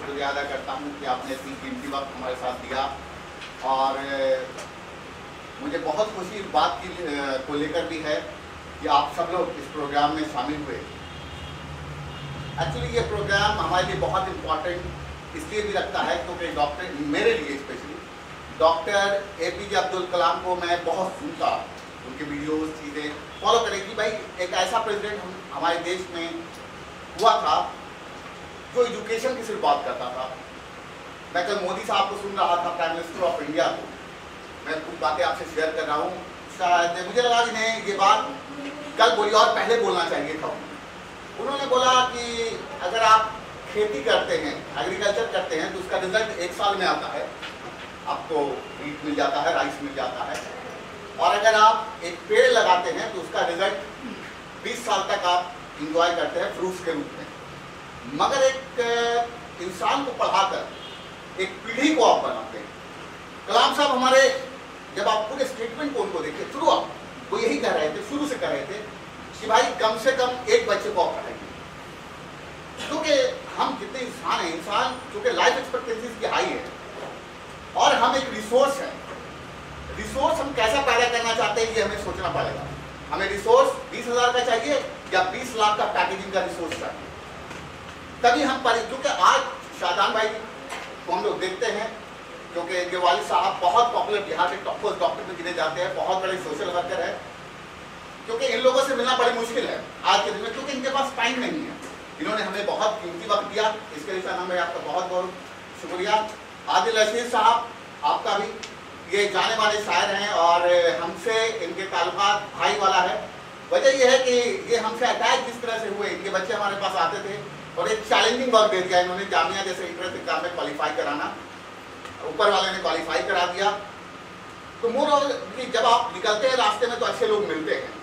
शुक्रिया अदा करता हूँ कि आपने इतनी कीमती वक्त हमारे साथ दिया। और मुझे बहुत खुशी इस बात की को लेकर भी है कि आप सब लोग इस प्रोग्राम में शामिल हुए। एक्चुअली ये प्रोग्राम हमारे लिए बहुत इम्पॉर्टेंट इसलिए भी लगता है क्योंकि डॉक्टर, मेरे लिए specially doctor APJ Abdul Kalam को मैं बहुत सुनता, उनके वीडियोस चीज़ें फॉलो करें कि भाई एक ऐसा प्रेसिडेंट हमारे देश में हुआ था जो एजुकेशन की सिर्फ बात करता था। मैं कल मोदी साहब को सुन रहा था, प्राइम मिनिस्टर ऑफ इंडिया को, मैं कुछ बातें आपसे शेयर कर रहा हूँ। शायद मुझे लगा कि नहीं ये बात कल बोली और पहले बोलना चाहिए था। उन्होंने बोला कि अगर आप खेती करते हैं, एग्रीकल्चर करते हैं तो उसका रिजल्ट 1 साल में आता है, आपको वीट मिल जाता है, राइस मिल जाता है। और अगर आप एक पेड़ लगाते हैं तो उसका रिजल्ट 20 साल तक आप इंजॉय करते हैं फ्रूट्स के रूप में। मगर एक इंसान को पढ़ाकर एक पीढ़ी को आप बनाते हैं। कलाम साहब हमारे, जब आप पूरे स्टेटमेंट को उनको देखिए, शुरुआत वो यही कह रहे थे, शुरू से कह रहे थे कि भाई कम से कम एक बच्चे को आप पढ़ाएंगे, क्योंकि हम जितने इंसान हैं, इंसान क्योंकि लाइफ एक्सपेक्टेंसी की हाई है और हम एक रिसोर्स है। रिसोर्स हम कैसा पैदा करना चाहते हैं ये हमें सोचना पड़ेगा। हमें रिसोर्स 20,000 का चाहिए या 20 लाख का पैकेजिंग का रिसोर्स चाहिए, तभी हम क्योंकि आज शाहजान भाई को हम लोग देखते हैं, क्योंकि इनके वालिद साहब बहुत पॉपुलर बिहार के टॉप डॉक्टर में गिने जाते हैं, बहुत बड़े सोशल वर्कर है। क्योंकि इन लोगों से मिलना बड़ी मुश्किल है आज के दिन में, क्योंकि इनके पास टाइम नहीं है। इन्होंने हमें बहुत कीमती वक्त दिया, इसके लिए शाहजान भाई आपका बहुत बहुत शुक्रिया। आदिल रशीद साहब, आपका भी, ये जाने वाले शायर हैं और हमसे इनके ताल्लुकात भाई वाला है। वजह यह है कि ये हमसे अटैच जिस तरह से हुए, इनके बच्चे हमारे पास आते थे और एक चैलेंजिंग वर्क दे दिया इन्होंने, जामिया जैसे इंट्रेंस एग्जाम में क्वालिफाई कराना, ऊपर वाले ने क्वालिफाई करा दिया। तो मोर जब आप निकलते हैं रास्ते में तो अच्छे लोग मिलते हैं।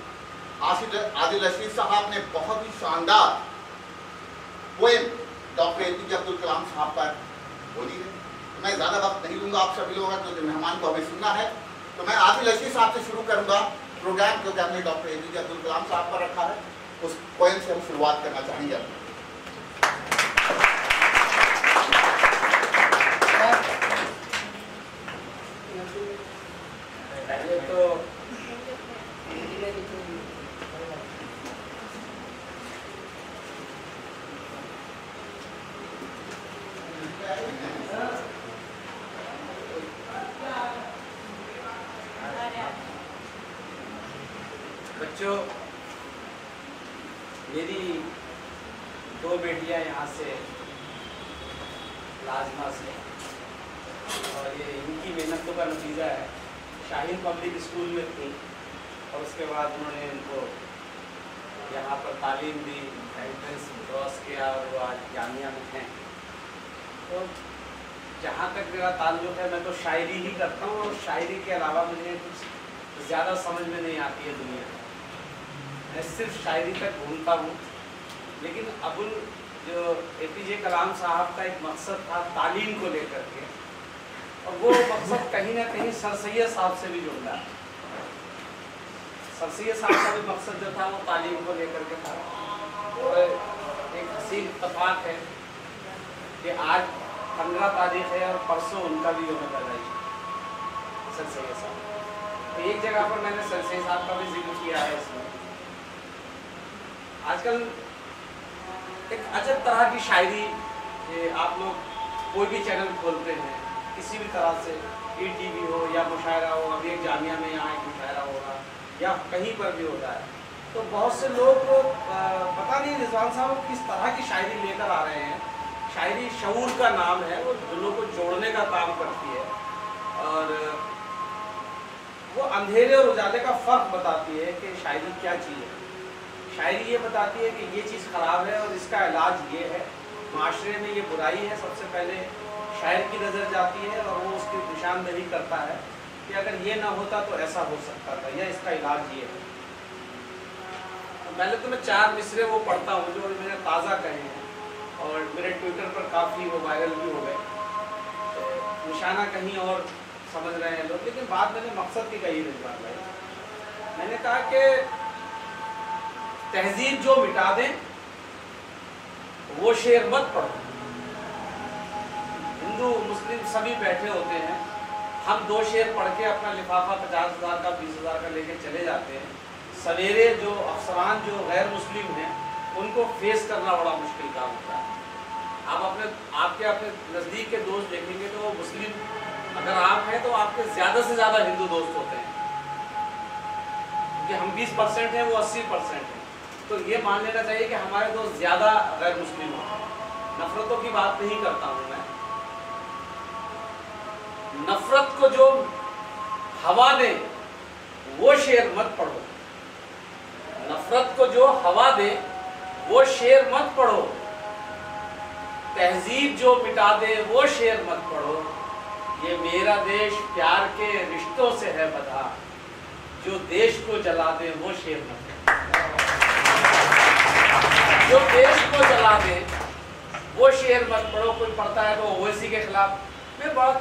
आदिल रशीद साहब ने बहुत ही शानदार poem doctor APJ Abdul Kalam साहब पर बोली है। मैं ज़्यादा वक्त नहीं लूँगा, आप सभी लोगों का जो मेहमान को हमें सुनना है, तो मैं आदिल रशीद साहब से शुरू करूँगा प्रोग्राम, क्योंकि हमने डॉक्टर APJ अब्दुल कलाम साहब पर रखा है। उस पोएम से हम शुरुआत करना चाहेंगे। पहले तो बच्चों, मेरी 2 बेटियां यहाँ से लाजमा से, और ये इनकी मेहनतों का नतीजा है। शाहीन पब्लिक स्कूल में थी और उसके बाद उन्होंने इनको यहाँ पर तालीम दी, एंट्रेंस क्रॉस किया और वो आज जामिया में हैं। तो जहाँ तक मेरा ताल्लुक़ है, मैं तो शायरी ही करता हूँ और शायरी के अलावा मुझे कुछ ज़्यादा समझ में नहीं आती है दुनिया। मैं सिर्फ शायरी तक घूमता हूँ। लेकिन अबुल जो APJ कलाम साहब का एक मकसद था तालीम को लेकर के, और वो मकसद कहीं ना कहीं सर सैयद साहब से भी जुड़ा है। सर सैयद साहब का भी मकसद जो था वो तालीम को लेकर के था। और एक हसीन इत्तेफाक है कि आज 15 तारीख है और परसों उनका भी योग पैदाइश है, सर सैयद साहब। तो एक जगह पर मैंने सर सैयद साहब का भी जिक्र किया है इसमें। आजकल एक अजब तरह की शायरी, आप लोग कोई भी चैनल खोलते हैं, किसी भी तरह से ETV हो या मुशायरा हो, अभी एक जामिया में यहाँ एक मुशायरा होगा या कहीं पर भी होता है, तो बहुत से लोग पता नहीं रिजवान साहब किस तरह की शायरी लेकर आ रहे हैं। शायरी शऊर का नाम है, वो दिलों को जोड़ने का काम करती है और वो अंधेरे और उजाले का फ़र्क बताती है कि शायरी क्या चीज़ है। शायरी ये बताती है कि ये चीज़ ख़राब है और इसका इलाज ये है, माशरे में ये बुराई है। सबसे पहले शायर की नज़र जाती है और वो उसकी निशानदेही करता है कि अगर ये ना होता तो ऐसा हो सकता था, या इसका इलाज ये है। पहले तो मैं 4 मिसरे वो पढ़ता हूँ जो मैंने ताज़ा कहे हैं और मेरे ट्विटर पर काफ़ी वो वायरल भी हो गए। तो निशाना कहीं और समझ रहे हैं लोग, लेकिन बात मैंने मकसद की कही रिजवान भाई। मैंने कहा कि तहजीब जो मिटा दें वो शेर मत पढ़ो, हिंदू मुस्लिम सभी बैठे होते हैं, हम 2 शेर पढ़ के अपना लिफाफा 50,000 का 20,000 का लेके चले जाते हैं। सवेरे जो अफसरान जो गैर मुस्लिम हैं उनको फेस करना बड़ा मुश्किल काम होता है। आप अपने नज़दीक के दोस्त देखेंगे तो वो मुस्लिम अगर आप हैं तो आपके ज़्यादा से ज़्यादा हिंदू दोस्त होते हैं, क्योंकि हम 20% हैं, वो 80% हैं। तो ये मान लेना चाहिए कि हमारे दोस्त ज़्यादा गैर मुस्लिम होते हैं। नफरतों की बात नहीं करता हूँ मैं, नफरत को जो हवा दे वो शेर मत पढ़ो, नफरत को जो हवा दे वो शेर मत पढ़ो, तहजीब जो मिटा दे वो शेर मत पढ़ो। ये मेरा देश प्यार के रिश्तों से है बधा, जो देश को जला दे वो शेर मत पढ़ो, जो देश को जला दे वो शेर मत पढ़ो। कोई पढ़ता है तो ओवैसी के खिलाफ, मैं बहुत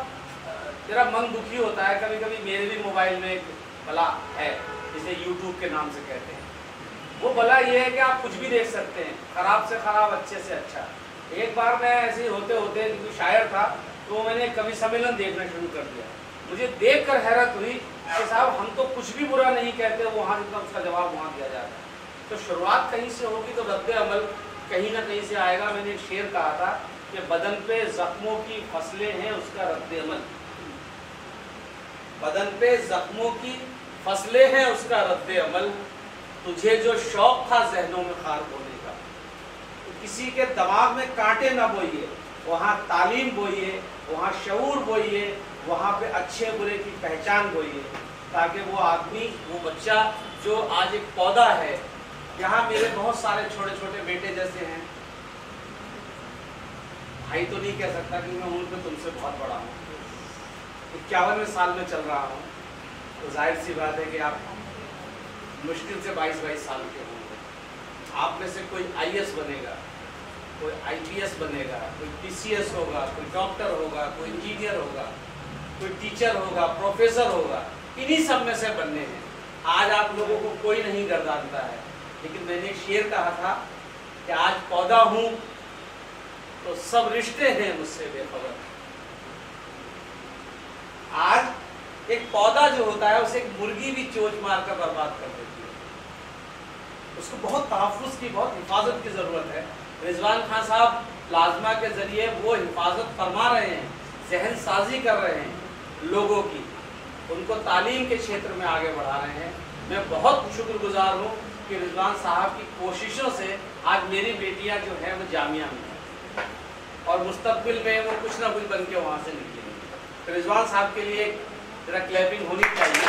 मेरा मन दुखी होता है। कभी कभी मेरे भी मोबाइल में एक भला है जिसे यूट्यूब के नाम से कहते हैं। वो भला ये है कि आप कुछ भी देख सकते हैं, खराब से खराब, अच्छे से अच्छा। एक बार मैं ऐसे ही होते होते कोई शायर था तो मैंने कवि सम्मेलन देखना शुरू कर दिया। मुझे देखकर हैरत हुई कि साहब हम तो कुछ भी बुरा नहीं कहते, वहाँ जितना उसका जवाब वहाँ दिया जाता है। तो शुरुआत कहीं से होगी तो रद्द अमल कहीं ना कहीं से आएगा। मैंने एक शेर कहा था कि बदन पे जख्मों की फसलें हैं उसका रद्द अमल, बदन पे जख्मों की फसलें हैं उसका रद्द अमल। तुझे जो शौक था जहनों में खार बोने का, तो किसी के दिमाग में कांटे ना बोइए, वहाँ तालीम बोइए, वहाँ शऊर बोइए, वहाँ पे अच्छे बुरे की पहचान बोइए, ताकि वो आदमी, वो बच्चा जो आज एक पौधा है। यहाँ मेरे बहुत सारे छोटे छोटे बेटे जैसे हैं, भाई तो नहीं कह सकता कि मैं उनपे तुमसे बहुत बड़ा हूँ, 51वें साल में चल रहा हूँ, तो जाहिर सी बात है कि आप मुश्किल से 22 साल के होंगे। आप में से कोई IAS बनेगा, कोई IPS बनेगा, कोई PCS होगा, कोई डॉक्टर होगा, कोई इंजीनियर होगा, कोई टीचर होगा, प्रोफेसर होगा, इन्हीं सब में से बनने हैं। आज आप लोगों को कोई नहीं गर्दानता है, लेकिन मैंने एक शेर कहा था कि आज पौधा हूँ तो सब रिश्ते हैं मुझसे बेखबर। आज एक पौधा जो होता है उसे एक मुर्गी भी चोंच मारकर बर्बाद कर देती है, उसको बहुत तहफ़्फ़ुज़ की, बहुत हिफाजत की ज़रूरत है। रिजवान खान साहब प्लाज्मा के ज़रिए वो हिफाजत फरमा रहे हैं, जहन साजी कर रहे हैं लोगों की, उनको तालीम के क्षेत्र में आगे बढ़ा रहे हैं। मैं बहुत शुक्रगुजार हूँ कि रिजवान साहब की कोशिशों से आज मेरी बेटियाँ जो हैं वो जामिया में हैं और मुस्तक़बिल में वो कुछ ना कुछ बन के वहाँ से निकलेंगे। तो रिजवान साहब के लिए जरा क्लैपिंग होनी चाहिए।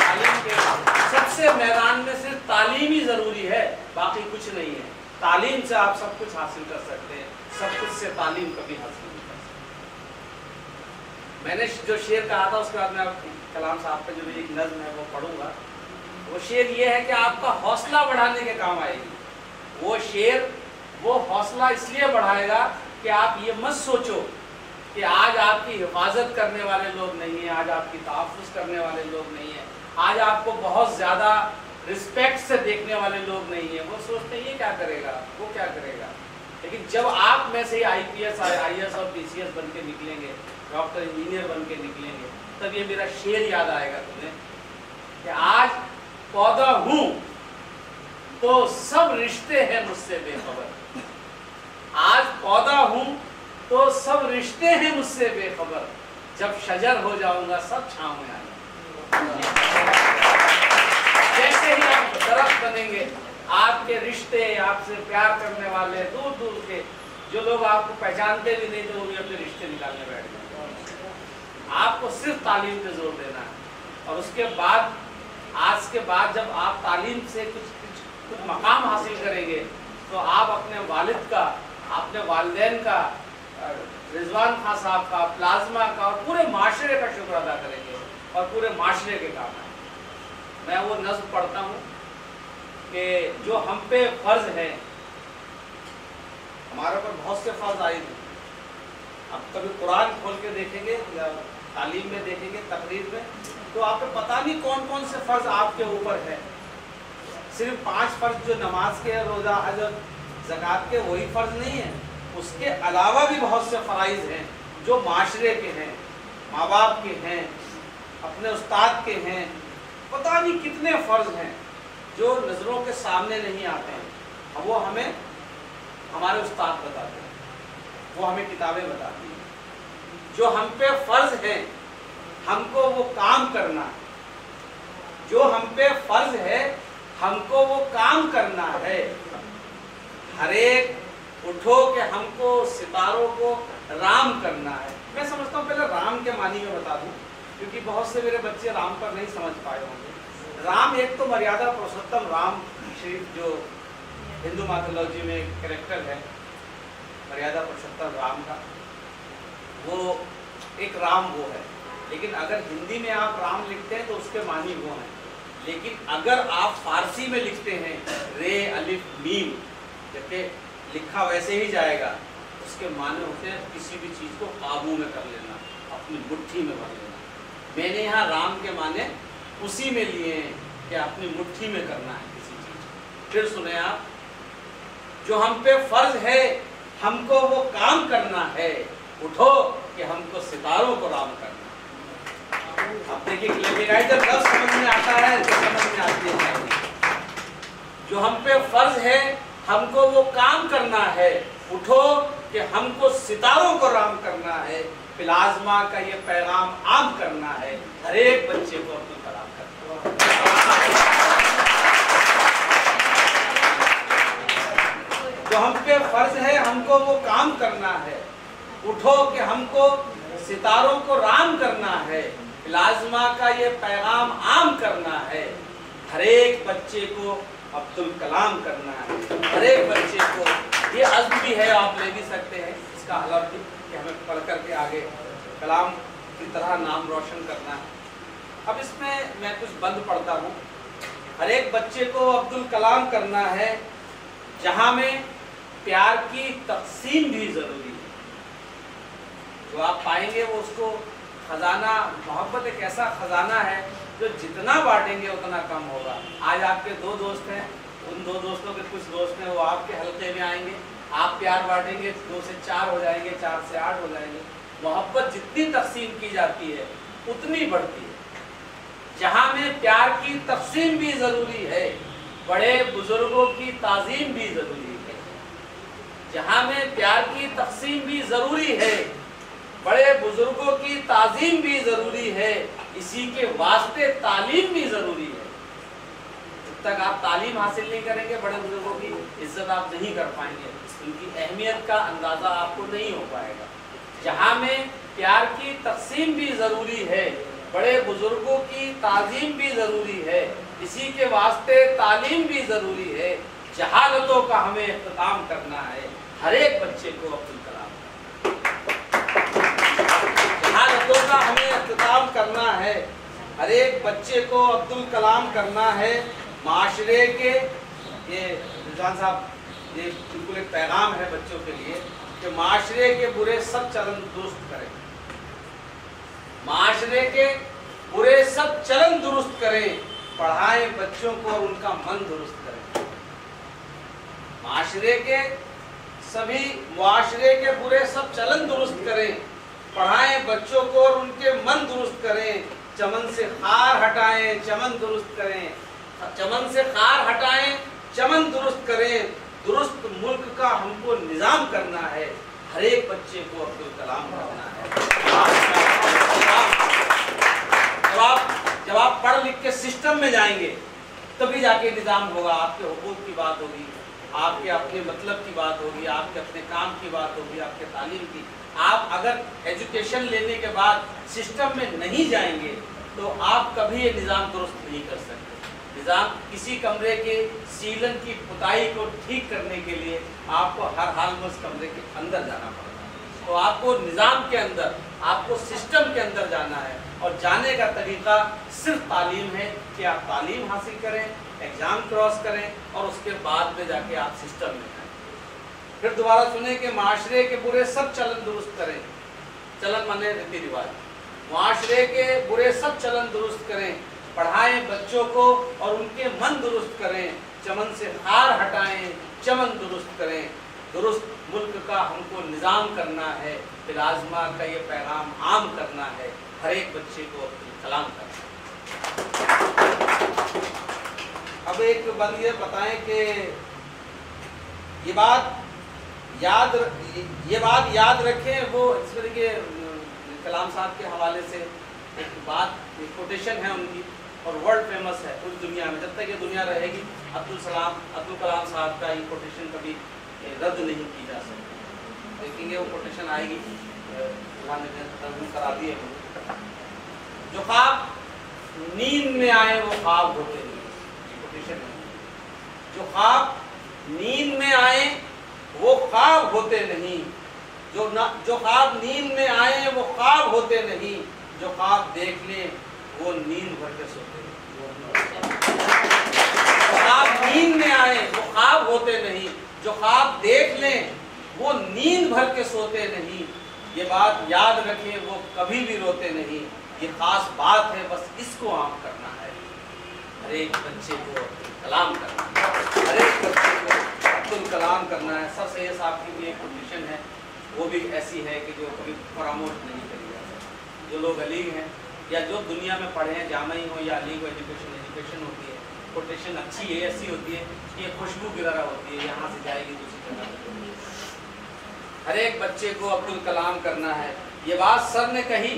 तालीम के सबसे मैदान में सिर्फ तालीम ही ज़रूरी है, बाकी कुछ नहीं है। तालीम से आप सब कुछ हासिल कर सकते हैं, सब कुछ से तालीम कभी हासिल नहीं कर सकते। मैंने जो शेर कहा था उसके बाद मैं कलाम साहब का जो भी एक नज़्म है वो पढ़ूंगा। वो शेर ये है कि आपका हौसला बढ़ाने के काम आएगी। वो शेर वो हौसला इसलिए बढ़ाएगा कि आप ये मत सोचो कि आज आपकी हिफाजत करने वाले लोग नहीं हैं, आज आपकी तहफ़्फ़ुज़ करने वाले लोग नहीं हैं, आज आपको बहुत ज़्यादा रिस्पेक्ट से देखने वाले लोग नहीं हैं। वो सोचते हैं ये क्या करेगा, वो क्या करेगा। लेकिन जब आप में से IPS IAS और PCS बन के निकलेंगे, डॉक्टर इंजीनियर बन के निकलेंगे, तब ये मेरा शेर याद आएगा तुम्हें कि आज पौधा हूँ तो सब रिश्ते हैं मुझसे बेखबर। आज पौधा हूँ तो सब रिश्ते हैं मुझसे बेखबर, जब शजर हो जाऊंगा सब छांव में आएंगे। जैसे ही आप दरख्त बनेंगे, आपके रिश्ते, आपसे प्यार करने वाले दूर दूर के जो लोग आपको पहचानते भी नहीं थे, वो भी अपने रिश्ते निकालने बैठ जाएंगे। आपको सिर्फ तालीम पे जोर देना है और उसके बाद, आज के बाद जब आप तालीम से कुछ मकाम हासिल करेंगे तो आप अपने वालिद का, अपने वालिदैन का, रिजवान खान साहब का, प्लाज्मा का और पूरे माशरे का शुक्र अदा करेंगे और पूरे माशरे के काम आए। मैं वो नज़्म पढ़ता हूँ कि जो हम पे फ़र्ज़ है, हमारे ऊपर बहुत से फ़र्ज़ आए थे। अब कभी कुरान खोल के देखेंगे या तालीम में देखेंगे, तकरीर में, तो आपको पता नहीं कौन कौन से फ़र्ज़ आपके ऊपर है। सिर्फ 5 फ़र्ज़ जो नमाज के, रोज़ा, हज, ज़कात के, वही फ़र्ज़ नहीं है। उसके अलावा भी बहुत से फ़राइज़ हैं जो माशरे के हैं, माँ बाप के हैं, अपने उस्ताद के हैं, पता नहीं कितने फ़र्ज़ हैं जो नज़रों के सामने नहीं आते हैं। अब वो हमें हमारे उस्ताद बताते हैं, वो हमें किताबें बताती हैं। जो हम पे फ़र्ज़ है हमको वो काम करना है, जो हम पे फ़र्ज़ है हमको वो काम करना है। हर एक उठो कि हमको सितारों को राम करना है। मैं समझता हूँ पहले राम के मानी में बता दूँ, क्योंकि बहुत से मेरे बच्चे राम पर नहीं समझ पाए होंगे। राम एक तो मर्यादा पुरुषोत्तम राम शरीफ जो हिंदू माइथोलॉजी में कैरेक्टर है, मर्यादा पुरुषोत्तम राम का, वो एक राम वो है। लेकिन अगर हिंदी में आप राम लिखते हैं तो उसके मानी वो हैं। लेकिन अगर आप फारसी में लिखते हैं रे अलिफ मीम, जबकि लिखा वैसे ही जाएगा, उसके माने होते हैं किसी भी चीज़ को काबू में कर लेना, अपनी मुट्ठी में भर लेना। मैंने यहाँ राम के माने उसी में लिए हैं कि अपनी मुट्ठी में करना है किसी चीज़ को। फिर सुने आप, जो हम पे फ़र्ज़ है हमको वो काम करना है, उठो कि हमको सितारों को राम करना। अब देखिए जब लफ्ज़ समझ में आता है तो समझ में आती है। जो हम पे फ़र्ज़ है हमको वो काम करना है, उठो कि हमको सितारों को राम करना है। प्लाज्मा का ये पैगाम आम करना है, हर एक बच्चे को अब्दुल कलाम करना है। जो हम पे फ़र्ज़ है हमको वो काम करना है, उठो कि हमको सितारों को राम करना है। प्लाज्मा का ये पैगाम आम करना है, हर एक बच्चे को अब्दुल कलाम करना है। हर एक बच्चे को ये अज़्म भी है, आप ले भी सकते हैं इसका हलफ भी, कि हमें पढ़ करके आगे कलाम की तरह नाम रोशन करना है। अब इसमें मैं कुछ बंद पढ़ता हूँ। हर एक बच्चे को अब्दुल कलाम करना है, जहाँ में प्यार की तक़सीम भी ज़रूरी है। जो आप पाएंगे वो उसको खजाना, मोहब्बत एक ऐसा खजाना है जो जितना बांटेंगे उतना कम होगा। आज आपके 2 दोस्त हैं, उन 2 दोस्तों के कुछ दोस्त हैं, वो आपके हल्के में आएंगे, आप प्यार बांटेंगे 2 से 4 हो जाएंगे, 4 से 8 हो जाएंगे। मोहब्बत जितनी तक़सीम की जाती है उतनी बढ़ती है। जहाँ में प्यार की तक़सीम भी ज़रूरी है, बड़े बुजुर्गों की ताज़ीम भी ज़रूरी है। जहाँ में प्यार की तक़सीम भी ज़रूरी है, बड़े बुजुर्गों की ताज़ीम भी ज़रूरी है, इसी के वास्ते तालीम भी ज़रूरी है। जब तक आप तालीम हासिल नहीं करेंगे बड़े बुजुर्गों की इज्जत आप नहीं कर पाएंगे, उनकी अहमियत का अंदाज़ा आपको नहीं हो पाएगा। जहाँ में प्यार की तक़सीम भी ज़रूरी है, बड़े बुजुर्गों की ताज़ीम भी ज़रूरी है, इसी के वास्ते तालीम भी ज़रूरी है। जहालतों का हमें इख्तिताम करना है, हर एक बच्चे को अब्दुल कलाम जहालतों का हमें इख्तिताम करना है, हर एक बच्चे को अब्दुल कलाम करना है। माशरे के, ये रिजवान साहब, ये बिल्कुल एक पैगाम है बच्चों के लिए कि माशरे के बुरे सब चलन दुरुस्त करें। माशरे के बुरे सब चलन दुरुस्त करें, पढ़ाएं बच्चों को और उनका मन दुरुस्त करें। माशरे के सभी मुआशरे के बुरे सब चलन दुरुस्त करें, पढ़ाएं बच्चों को और उनके मन दुरुस्त करें। चमन से खार हटाएं, चमन दुरुस्त करें, चमन से खार हटाएं, चमन दुरुस्त करें। दुरुस्त मुल्क का हमको निज़ाम करना है, हर एक बच्चे को अब्दुल कलाम करना है। जब आप पढ़ लिख के सिस्टम में जाएंगे तभी जाके निज़ाम होगा। आपके हुकूक की बात होगी, आपके अपने मतलब की बात होगी, आपके अपने काम की बात होगी, आपके तालीम की। आप अगर एजुकेशन लेने के बाद सिस्टम में नहीं जाएंगे तो आप कभी ये निज़ाम दुरुस्त नहीं कर सकते। निज़ाम, किसी कमरे के सीलन की पुताई को ठीक करने के लिए आपको हर हाल में उस कमरे के अंदर जाना पड़ता है। तो आपको निज़ाम के अंदर, आपको सिस्टम के अंदर जाना है, और जाने का तरीक़ा सिर्फ तालीम है कि आप तालीम हासिल करें, एग्ज़ाम क्रॉस करें और उसके बाद में जाके आप सिस्टम में जाएं। फिर दोबारा सुने कि माशरे के बुरे सब चलन दुरुस्त करें। चलन माने रीति रिवाज। माशरे के बुरे सब चलन दुरुस्त करें, पढ़ाएं बच्चों को और उनके मन दुरुस्त करें। चमन से खार हटाएं, चमन दुरुस्त करें। दुरुस्त मुल्क का हमको निज़ाम करना है, प्लाज्मा का ये पैगाम आम करना है, हर एक बच्चे को अब्दुल कलाम करना है। अब एक बात ये बताएं कि ये बात याद रखें, वो इस तरह के कलाम साहब के हवाले से एक बात, एक कोटेशन है उनकी और वर्ल्ड फेमस है पूरी दुनिया में। जब तक ये दुनिया रहेगी अब्दुल कलाम साहब का ये कोटेशन कभी रद्द नहीं की जा सकती। देखेंगे वो कोटेशन आएगी, करा दिए। जो ख्वाब नींद में आए वो ख्वाब होते नहीं, ये कोटेशन है। जो ख्वाब नींद में आए वो ख्वाब होते नहीं, जो ख्वाब नींद में आए वो ख्वाब होते नहीं, जो ख्वाब देख लें वो नींद भर के सोते नहीं। ख्वाब नींद में आए वो ख्वाब होते नहीं, जो ख्वाब देख लें वो नींद भर के सोते नहीं। ये बात याद रखें, वो कभी भी रोते नहीं। ये खास बात है, बस इसको आम करना है। हर एक बच्चे को अब्दुल कलाम करना है, हर एक बच्चे को अब्दुल कलाम करना है। सर सैयद साहब की भी एक कंडीशन है, वो भी ऐसी है कि जो कभी फरामोश नहीं करी जा सकती। जो लोग अलीग हैं या जो दुनिया में पढ़े हैं, जामई हो या अलीग एजुकेशन होती है, कोटेशन अच्छी है, ऐसी होती है कि ये खुशबू की तरह होती है, यहाँ से जाएगी दूसरी जगह। हर एक बच्चे को अब्दुल कलाम करना है। ये बात सर ने कही,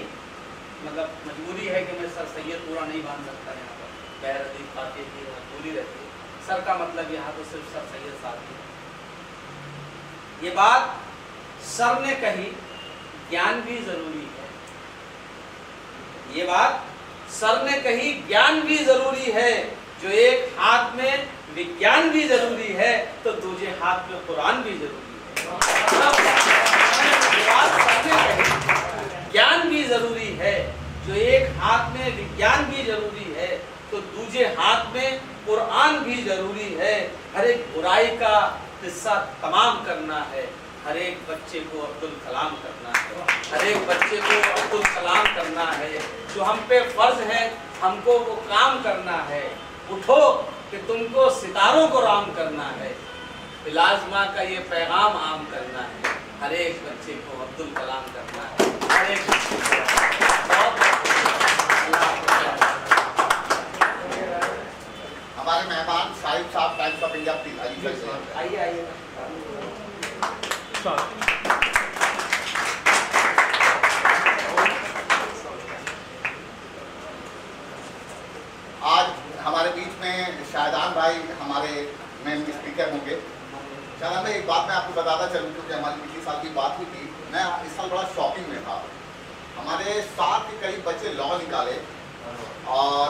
मतलब मजबूरी है कि मैं सर सैयद पूरा नहीं बांध सकता, यहाँ पर बैरदी फातिह की मजबूरी रहती है। सर का मतलब यहाँ तो सिर्फ सर सैयद साहब की। ये बात सर ने कही, ज्ञान भी जरूरी है। ये बात सर ने कही, ज्ञान भी जरूरी है। जो एक हाथ में विज्ञान भी जरूरी है तो दूसरे हाथ में कुरान भी जरूरी है। ये बात सर ने कही, ज्ञान भी जरूरी है। जो एक हाथ में विज्ञान भी जरूरी है तो दूसरे हाथ में कुरान भी जरूरी है। हर एक बुराई का किस्सा तमाम करना है। हर एक बच्चे को अब्दुल कलाम करना है, हर एक बच्चे को अब्दुल कलाम करना है। जो हम पे फर्ज है हमको वो काम करना है। उठो कि तुमको सितारों को राम करना है, प्लाज्मा का ये पैगाम आम करना है। हर एक बच्चे को अब्दुल कलाम करना है, हर एक बच्चे को। हमारे मेहमान साहिब साहब टाइम्स ऑफ इंडिया आइए आइए। आज हमारे बीच में शाहजान भाई हमारे मेन स्पीकर होंगे। शाहजान भाई, एक बात मैं आपको बताता चलूँ, क्योंकि हमारी पिछले साल की बात हुई थी, मैं इस साल बड़ा शॉकिंग में था। हमारे 7 के करीब बच्चे लॉ निकाले और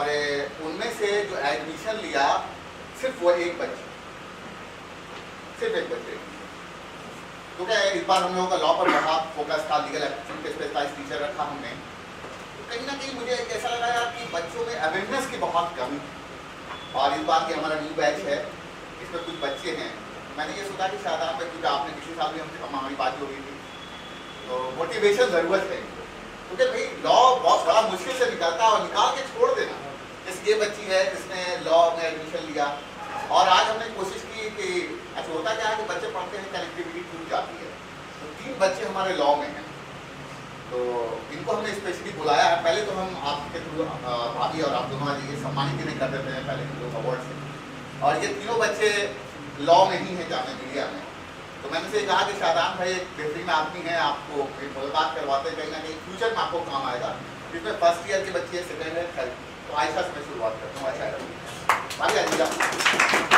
उनमें से जो एडमिशन लिया सिर्फ वो एक बच्चे, सिर्फ एक बच्चे। क्योंकि इस बार हम लोगों का लॉ पर बहुत फोकस था, लीगल एप्टीट्यूड के स्पेशलाइज्ड टीचर रखा हमने। तो कहीं ना कहीं मुझे ऐसा लगा यार कि बच्चों में अवेयरनेस की बहुत कमी। और इस बार की हमारा न्यू बैच है, इसमें कुछ बच्चे हैं। मैंने ये सोचा कि शायद आप, क्योंकि आपने पिछले साल भी हमसे हमारी बात हो रही थी, तो मोटिवेशन ज़रूरत है इनको। क्योंकि भाई लॉ बहुत बड़ा मुश्किल से निकलता है और निकाल के छोड़ देना। जैसे ये बच्ची है जिसने लॉ में एडमिशन लिया, और आज हमने कोशिश की कि अच्छा होता क्या है कि बच्चे पढ़ते हैं, कनेक्टिविटी टूट जाती है। तो 3 बच्चे हमारे लॉ में हैं, तो इनको हमने स्पेशली बुलाया है। पहले तो हम आपके थ्रू भाभी और आप दोनों ये सम्मानित नहीं कर देते हैं पहले लोग अवार्ड से, और ये तीनों बच्चे लॉ में ही हैं जामिया मिलिया में। तो मैंने से कहा कि शाहजान भाई एक बेहतरीन आदमी है, आपको एक मुलाकात करवाते हैं, कहीं ना कहीं फ्यूचर में आपको काम आएगा। इसमें फर्स्ट ईयर के बच्चे, सेकेंड है, थर्ड। तो आयशा से मैं शुरुआत करता हूँ। आयशा भाभी आइएगा।